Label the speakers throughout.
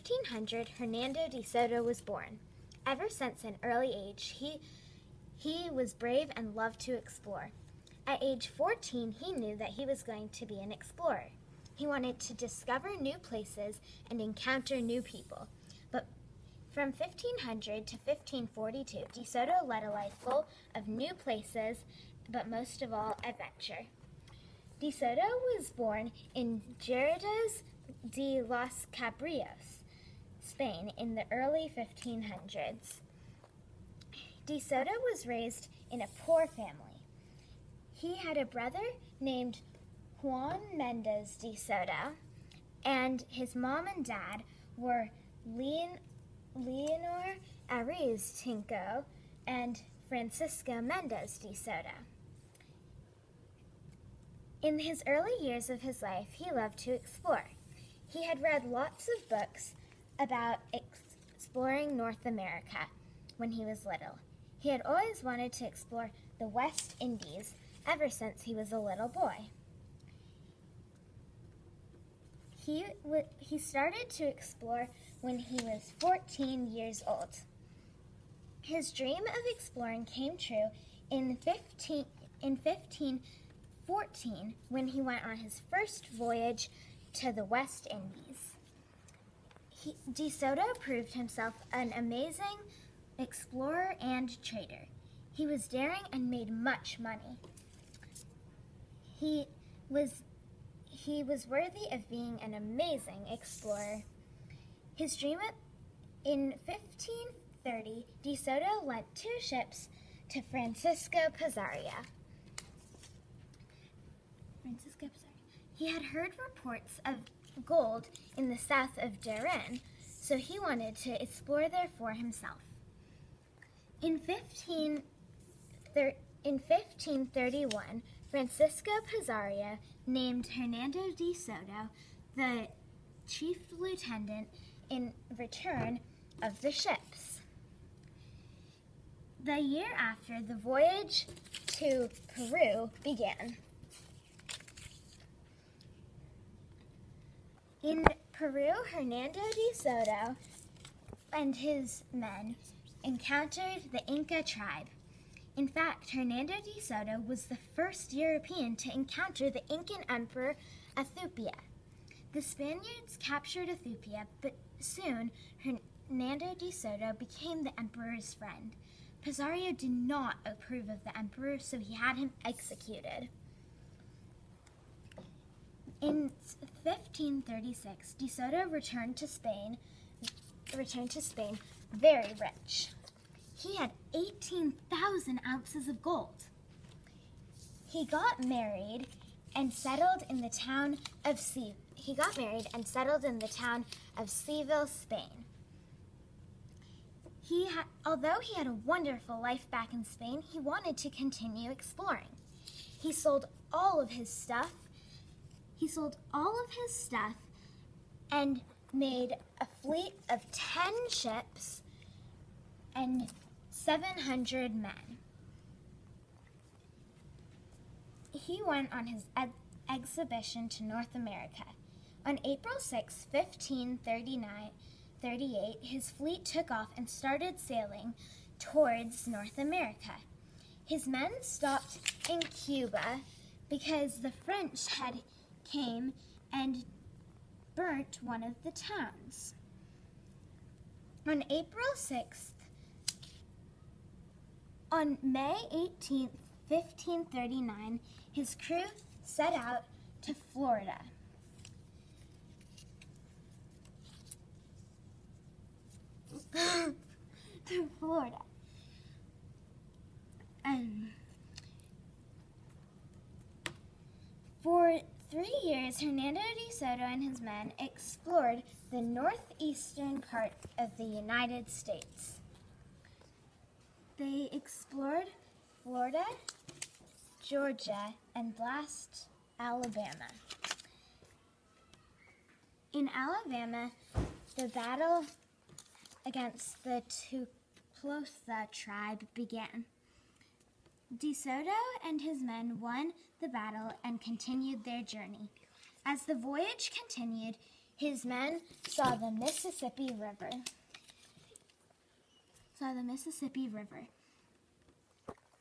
Speaker 1: 1500, Hernando de Soto was born. Ever since an early age, he was brave and loved to explore. At age 14, he knew that he was going to be an explorer. He wanted to discover new places and encounter new people. But from 1500 to 1542, De Soto led a life full of new places, but most of all, adventure. De Soto was born in Gerardos de los Cabrios, Spain, in the early 1500s. De Soto was raised in a poor family. He had a brother named Juan Mendez de Soto, and his mom and dad were Leonor Ariz Tinco and Francisco Mendez de Soto. In his early years of his life, he loved to explore. He had read lots of books about exploring North America when he was little. He had always wanted to explore the West Indies ever since he was a little boy. He started to explore when he was 14 years old. His dream of exploring came true in 1514 when he went on his first voyage to the West Indies. De Soto proved himself an amazing explorer and trader. He was daring and made much money. He was worthy of being an amazing explorer. His dream in 1530, De Soto lent 2 ships to Francisco Pizarro. He had heard reports of gold in the south of Jaén, so he wanted to explore there for himself. In 1531, Francisco Pizarro named Hernando de Soto the chief lieutenant in return of the ships. The year after, the voyage to Peru began. In Peru, Hernando de Soto and his men encountered the Inca tribe. In fact, Hernando de Soto was the first European to encounter the Incan emperor Athupa. The Spaniards captured Athupa, but soon Hernando de Soto became the emperor's friend. Pizarro did not approve of the emperor, so he had him executed. In 1536, De Soto returned to Spain very rich. He had 18,000 ounces of gold. He got married and settled in the town of Seville, Spain. Although he had a wonderful life back in Spain, he wanted to continue exploring. He sold all of his stuff and made a fleet of 10 ships and 700 men. He went on his exhibition to North America. On April 6, 1538, his fleet took off and started sailing towards North America. His men stopped in Cuba because the French had came and burnt one of the towns. On May 18, 1539, his crew set out to Florida. For 3 years, Hernando de Soto and his men explored the northeastern part of the United States. They explored Florida, Georgia, and last, Alabama. In Alabama, the battle against the Tupolsa tribe began. De Soto and his men won the battle and continued their journey. As the voyage continued, his men saw the Mississippi River.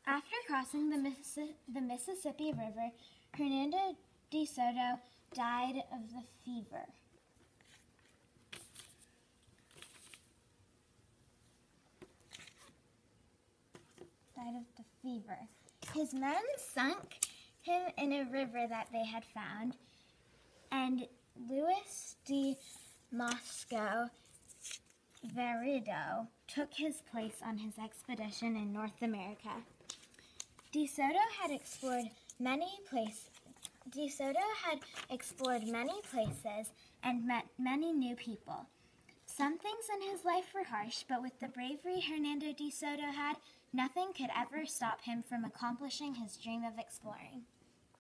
Speaker 1: After crossing the Mississippi River, Hernando de Soto died of the fever. His men sunk him in a river that they had found, and Luis de Moscow Veredo took his place on his expedition in North America. De Soto had explored many places and met many new people. Some things in his life were harsh, but with the bravery Hernando de Soto had, nothing could ever stop him from accomplishing his dream of exploring.